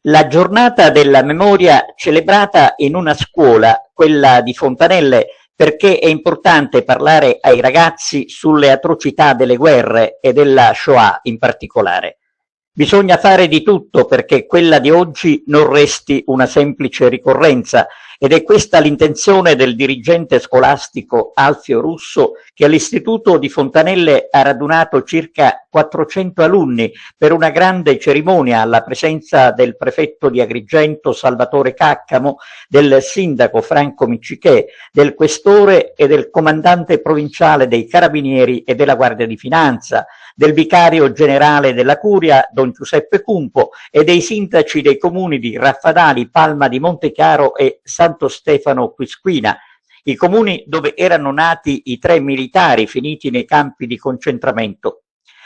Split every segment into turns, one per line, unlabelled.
La giornata della memoria celebrata in una scuola, quella di Fontanelle, perché è importante parlare ai ragazzi sulle atrocità delle guerre e della Shoah in particolare. Bisogna fare di tutto perché quella di oggi non resti una semplice ricorrenza, ed è questa l'intenzione del dirigente scolastico Alfio Russo, che all'Istituto di Fontanelle ha radunato circa 400 alunni per una grande cerimonia alla presenza del prefetto di Agrigento Salvatore Caccamo, del sindaco Franco Miccichè, del questore e del comandante provinciale dei Carabinieri e della Guardia di Finanza, del vicario generale della Curia Don Giuseppe Cumpo e dei sindaci dei comuni di Raffadali, Palma di Montechiaro e Santo Stefano Quisquina, i comuni dove erano nati i 3 militari finiti nei campi di concentramento.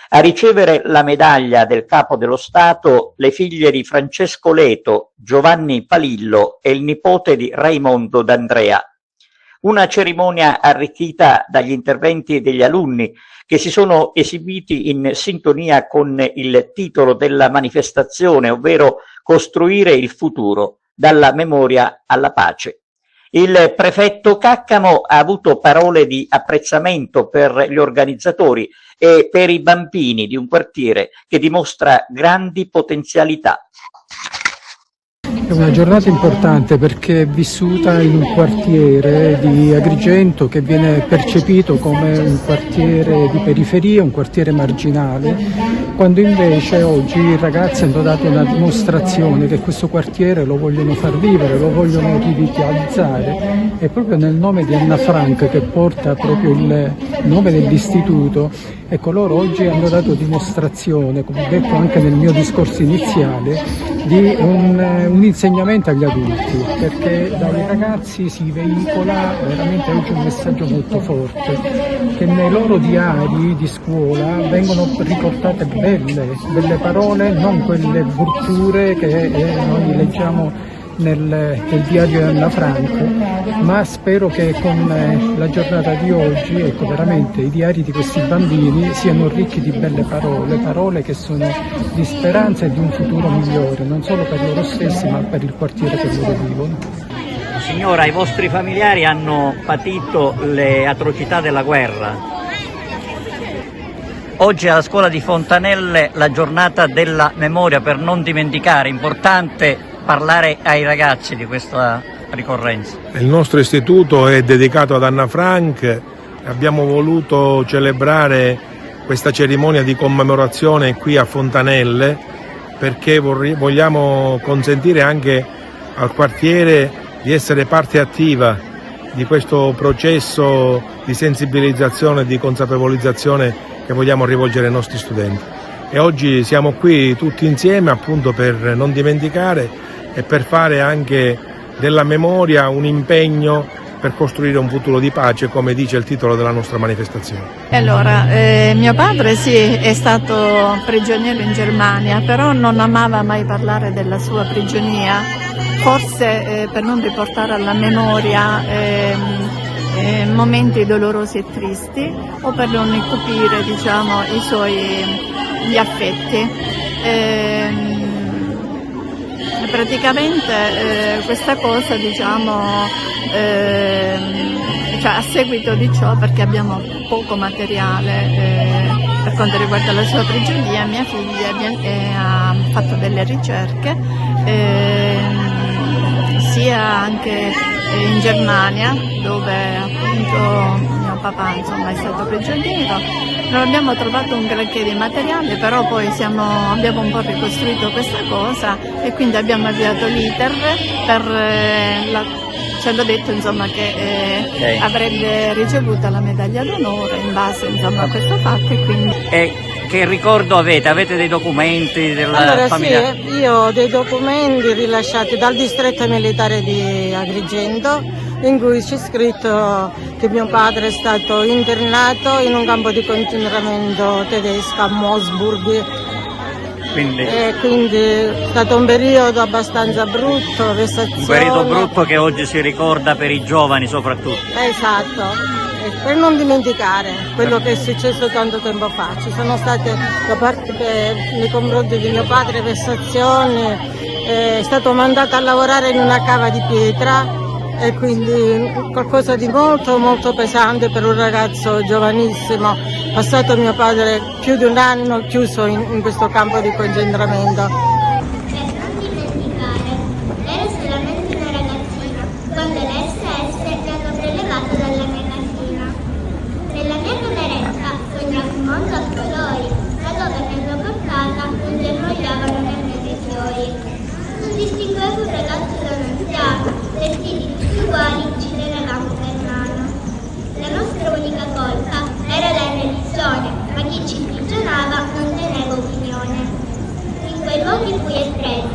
A ricevere la medaglia del Capo dello Stato le figlie di Francesco Leto, Giovanni Palillo e il nipote di Raimondo D'Andrea. Una cerimonia arricchita dagli interventi degli alunni che si sono esibiti in sintonia con il titolo della manifestazione, ovvero Costruire il futuro, dalla memoria alla pace. Il prefetto Caccamo ha avuto parole di apprezzamento per gli organizzatori e per i bambini di un quartiere che dimostra grandi potenzialità.
È una giornata importante perché è vissuta in un quartiere di Agrigento che viene percepito come un quartiere di periferia, un quartiere marginale, quando invece oggi i ragazzi hanno dato una dimostrazione che questo quartiere lo vogliono far vivere, lo vogliono rivitalizzare, e proprio nel nome di Anna Frank, che porta proprio il nome dell'istituto, ecco, loro oggi hanno dato dimostrazione, come ho detto anche nel mio discorso iniziale, di un insegnamento agli adulti, perché dai ragazzi si veicola veramente oggi un messaggio molto forte, che nei loro diari di scuola vengono riportate belle parole, non quelle brutture che noi leggiamo nel diario di Anna Frank, ma spero che con la giornata di oggi, ecco, veramente i diari di questi bambini siano ricchi di belle parole che sono di speranza e di un futuro migliore, non solo per loro stessi ma per il quartiere che loro vivono.
Signora, i vostri familiari hanno patito le atrocità della guerra. Oggi alla scuola di Fontanelle la giornata della memoria per non dimenticare, importante parlare ai ragazzi di questa ricorrenza.
Il nostro istituto è dedicato ad Anna Frank, abbiamo voluto celebrare questa cerimonia di commemorazione qui a Fontanelle perché vogliamo consentire anche al quartiere di essere parte attiva di questo processo di sensibilizzazione e di consapevolizzazione che vogliamo rivolgere ai nostri studenti. E oggi siamo qui tutti insieme appunto per non dimenticare e per fare anche della memoria un impegno per costruire un futuro di pace, come dice il titolo della nostra manifestazione.
Allora, mio padre sì, è stato prigioniero in Germania, però non amava mai parlare della sua prigionia, forse per non riportare alla memoria momenti dolorosi e tristi, o per non incupire, diciamo, gli affetti. Praticamente questa cosa, diciamo, cioè a seguito di ciò, perché abbiamo poco materiale per quanto riguarda la sua prigionia, mia figlia ha fatto delle ricerche sia anche in Germania, dove appunto mio papà insomma è stato prigioniero. Non abbiamo trovato un granché di materiale, però poi abbiamo un po' ricostruito questa cosa e quindi abbiamo avviato l'iter ci hanno detto insomma che avrebbe ricevuto la medaglia d'onore in base insomma a questo fatto, e quindi...
Che ricordo avete? Avete dei documenti della famiglia?
Sì, io ho dei documenti rilasciati dal distretto militare di Agrigento in cui c'è scritto che mio padre è stato internato in un campo di concentramento tedesco a Moosburg. Quindi è stato un periodo abbastanza brutto, vessazione.
Un periodo brutto che oggi si ricorda per i giovani soprattutto.
Esatto. Per non dimenticare quello che è successo tanto tempo fa. Ci sono state da parte nei confronti di mio padre vessazioni, stato mandato a lavorare in una cava di pietra e quindi qualcosa di molto molto pesante per un ragazzo giovanissimo. Passato mio padre più di un anno chiuso in questo campo di concentramento.
Non dimenticare, era solamente una ragazzina, quando le SS mi hanno prelevato dalla mia casina. Nella mia cameretta sognavo un mondo a colori, da dove mi hanno portata non germogliavano nemmeno i fiori. Non distinguevo un ragazzo da un anziano, vestiti tutti uguali ci tenevamo per mano. La nostra unica colpa era la religione, ma chi ci imprigionava non teneva opinione. In quei luoghi bui e freddi